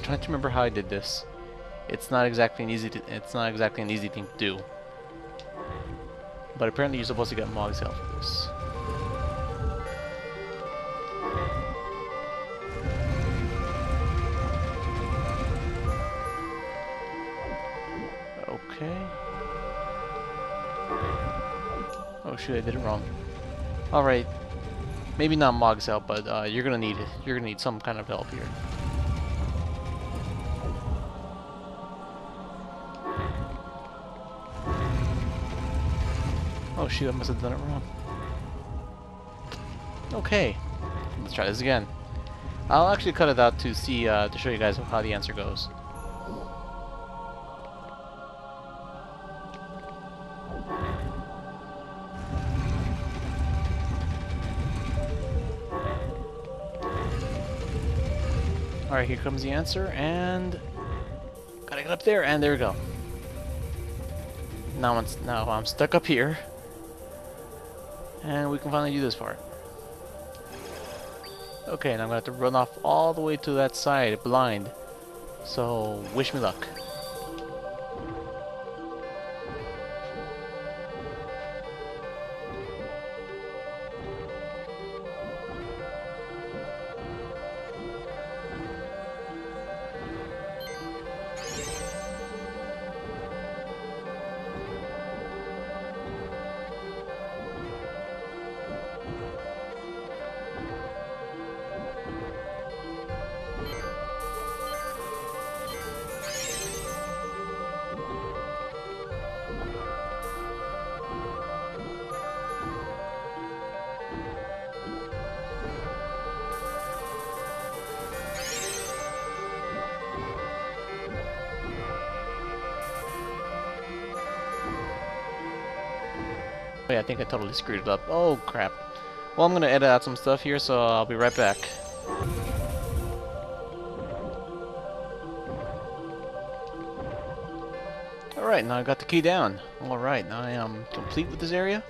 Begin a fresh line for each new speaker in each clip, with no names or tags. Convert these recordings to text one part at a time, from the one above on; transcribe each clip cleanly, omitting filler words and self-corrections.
trying to remember how I did this. It's not exactly an easy thing to do. But apparently you're supposed to get Mog's help for this. Okay. Oh shoot, I did it wrong. Alright. Maybe not Mog's help, but you're gonna need it. You're gonna need some kind of help here. Oh shoot, I must have done it wrong. Okay. Let's try this again. I'll actually cut it out to see to show you guys how the answer goes. Alright, here comes the answer, and gotta get up there, and there we go. Now I'm stuck up here, and we can finally do this part. Okay, now I'm gonna have to run off all the way to that side, blind. So, wish me luck. Oh yeah, I think I totally screwed it up. Oh crap. Well, I'm gonna edit out some stuff here, so I'll be right back. Alright, now I got the key down. Alright, now I am complete with this area.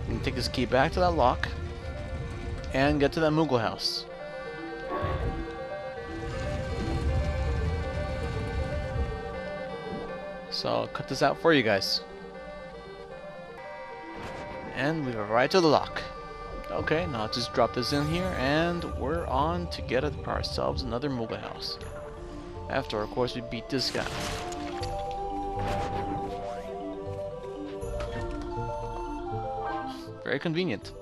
I'm gonna take this key back to that lock and get to that Moogle house. So I'll cut this out for you guys. And we've arrived to the lock. Okay, now I'll just drop this in here, and we're on to get ourselves another Moogle house. After, of course, we beat this guy. Very convenient.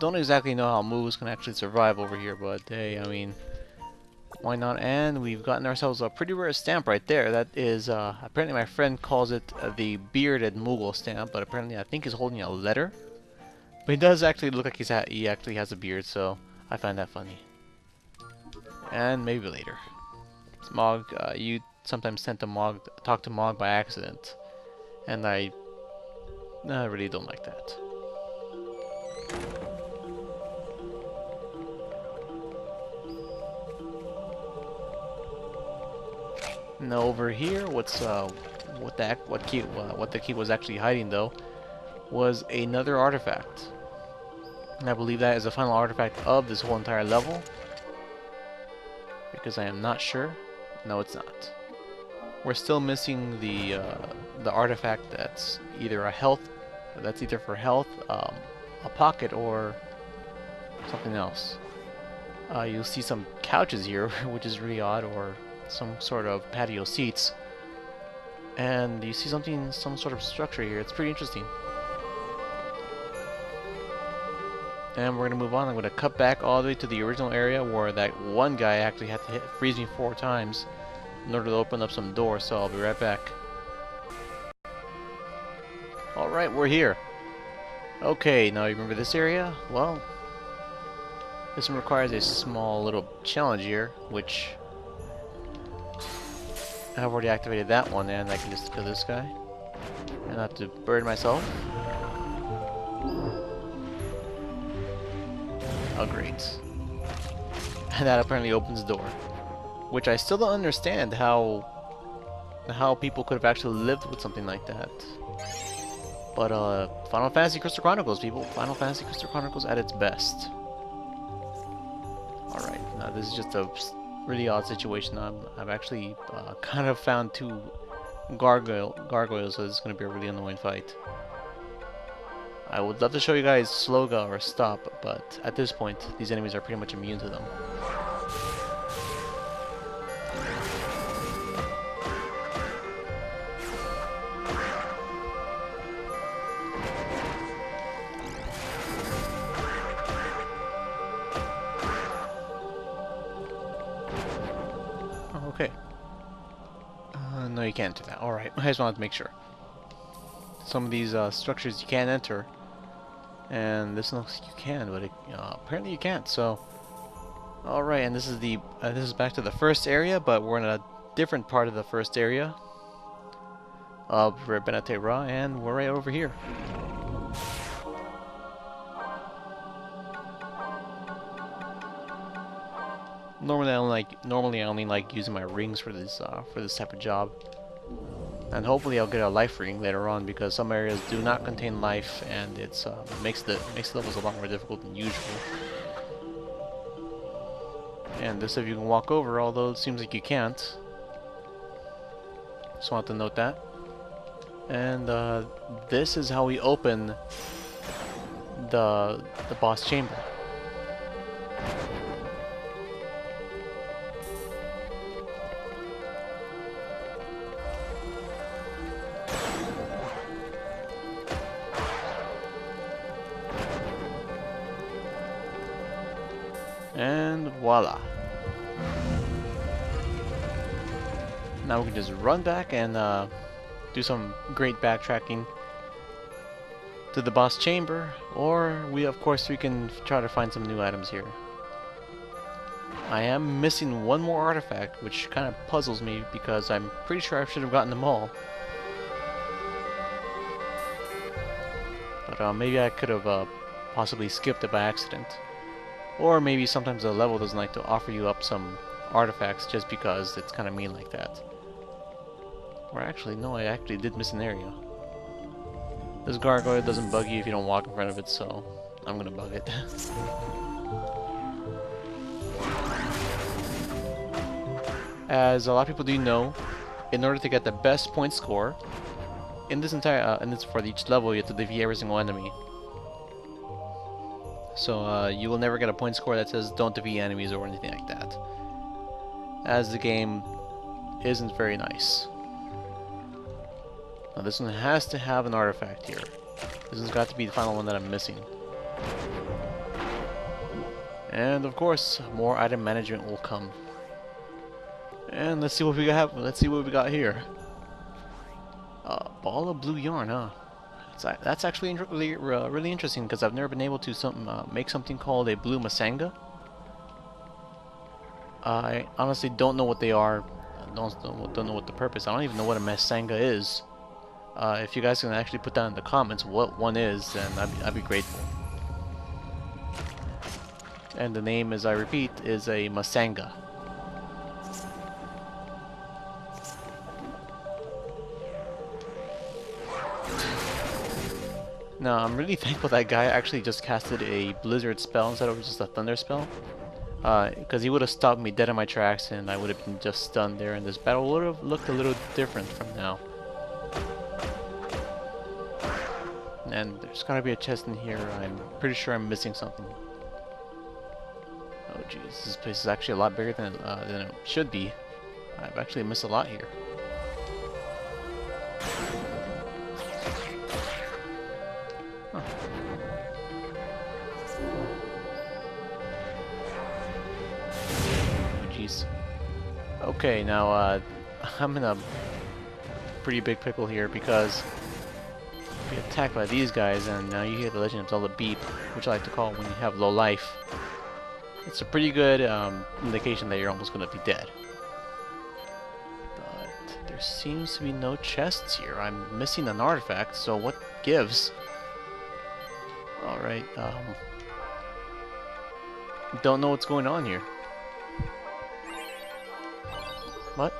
Don't exactly know how Moogles can actually survive over here, but hey, I mean, why not? And we've gotten ourselves a pretty rare stamp right there. That is, apparently my friend calls it the bearded Moogle stamp, but apparently I think he's holding a letter. But he does actually look like he actually has a beard, so I find that funny. And maybe later. Mog, you sometimes tend to talk to Mog by accident, and I really don't like that. Now over here, what the key was actually hiding though was another artifact, and I believe that is the final artifact of this whole entire level, because I am not sure. No, it's not. We're still missing the artifact that's either for health, a pocket, or something else. You'll see some couches here, which is really odd, or some sort of patio seats, and you see some sort of structure here. It's pretty interesting. And we're gonna move on. I'm gonna cut back all the way to the original area where that one guy actually had to freeze me 4 times in order to open up some doors, so I'll be right back. Alright, we're here. Okay, now you remember this area? Well, this one requires a small little challenge here, which I've already activated that one, and I can just kill this guy and not to burn myself. Oh great. And that apparently opens the door, which I still don't understand how people could have actually lived with something like that. But Final Fantasy Crystal Chronicles, people. Final Fantasy Crystal Chronicles at its best. this is just a really odd situation. I've actually kind of found two gargoyles, so this is going to be a really annoying fight. I would love to show you guys Sloga or Stop, but at this point, these enemies are pretty much immune to them. Oh, okay. No, you can't do that. Alright, I just wanted to make sure. Some of these structures you can't enter, and this looks like you can, but apparently you can't. So, all right, and this is back to the first area, but we're in a different part of the first area of Rebena Te Ra, and we're right over here. Normally I only like using my rings for this type of job. And hopefully I'll get a life ring later on, because some areas do not contain life, and it makes the levels a lot more difficult than usual. And this if you can walk over, although it seems like you can't. Just want to note that. And this is how we open the boss chamber. And voila. Now we can just run back and do some great backtracking to the boss chamber, or of course we can try to find some new items here. I am missing one more artifact, which kind of puzzles me because I'm pretty sure I should have gotten them all. But maybe I could have possibly skipped it by accident. Or maybe sometimes the level doesn't like to offer you up some artifacts just because it's kind of mean like that. Or actually, no, I actually did miss an area. This gargoyle doesn't bug you if you don't walk in front of it, so I'm gonna bug it. As a lot of people do know, in order to get the best point score in this entire for each level, you have to defeat every single enemy. So you will never get a point score that says don't defeat enemies or anything like that, as the game isn't very nice. Now this one has to have an artifact here. This has got to be the final one that I'm missing. And of course, more item management will come. And let's see what we got. Let's see what we got here. Ball of blue yarn, huh? That's actually really interesting, because I've never been able to make something called a blue masanga. I honestly don't know what they are. Don't know what the purpose. I don't even know what a masanga is. If you guys can actually put down in the comments what one is, then I'd be grateful. And the name, as I repeat, is a masanga. Now, I'm really thankful that guy actually just casted a blizzard spell instead of just a thunder spell. Because he would have stopped me dead in my tracks and I would have been just stunned there, and this battle would have looked a little different from now. And there's gotta be a chest in here. I'm pretty sure I'm missing something. Oh jeez, this place is actually a lot bigger than it should be. I've actually missed a lot here. Huh. Oh jeez. Okay, now I'm in a pretty big pickle here, because be attacked by these guys, and now you hear the Legend of Zelda beep, which I like to call when you have low life. It's a pretty good indication that you're almost going to be dead. But there seems to be no chests here. I'm missing an artifact, so what gives? Alright, don't know what's going on here. What?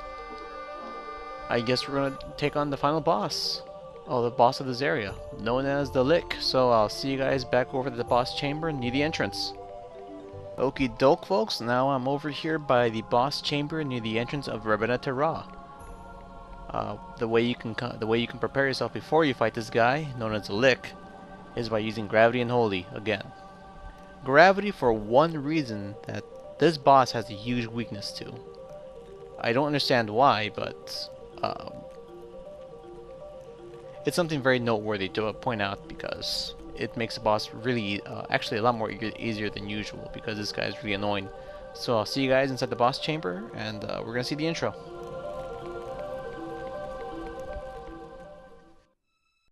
I guess we're going to take on the final boss. Oh, the boss of this area, known as the Lick. So I'll see you guys back over at the boss chamber near the entrance. Okie doke, folks. Now I'm over here by the boss chamber near the entrance of Rebena Te Ra. The way you can prepare yourself before you fight this guy, known as a lick, is by using gravity and holy again. Gravity for one reason that this boss has a huge weakness to. I don't understand why, but it's something very noteworthy to point out because it makes the boss really, actually a lot more easier than usual because this guy is really annoying. So I'll see you guys inside the boss chamber, and we're gonna see the intro.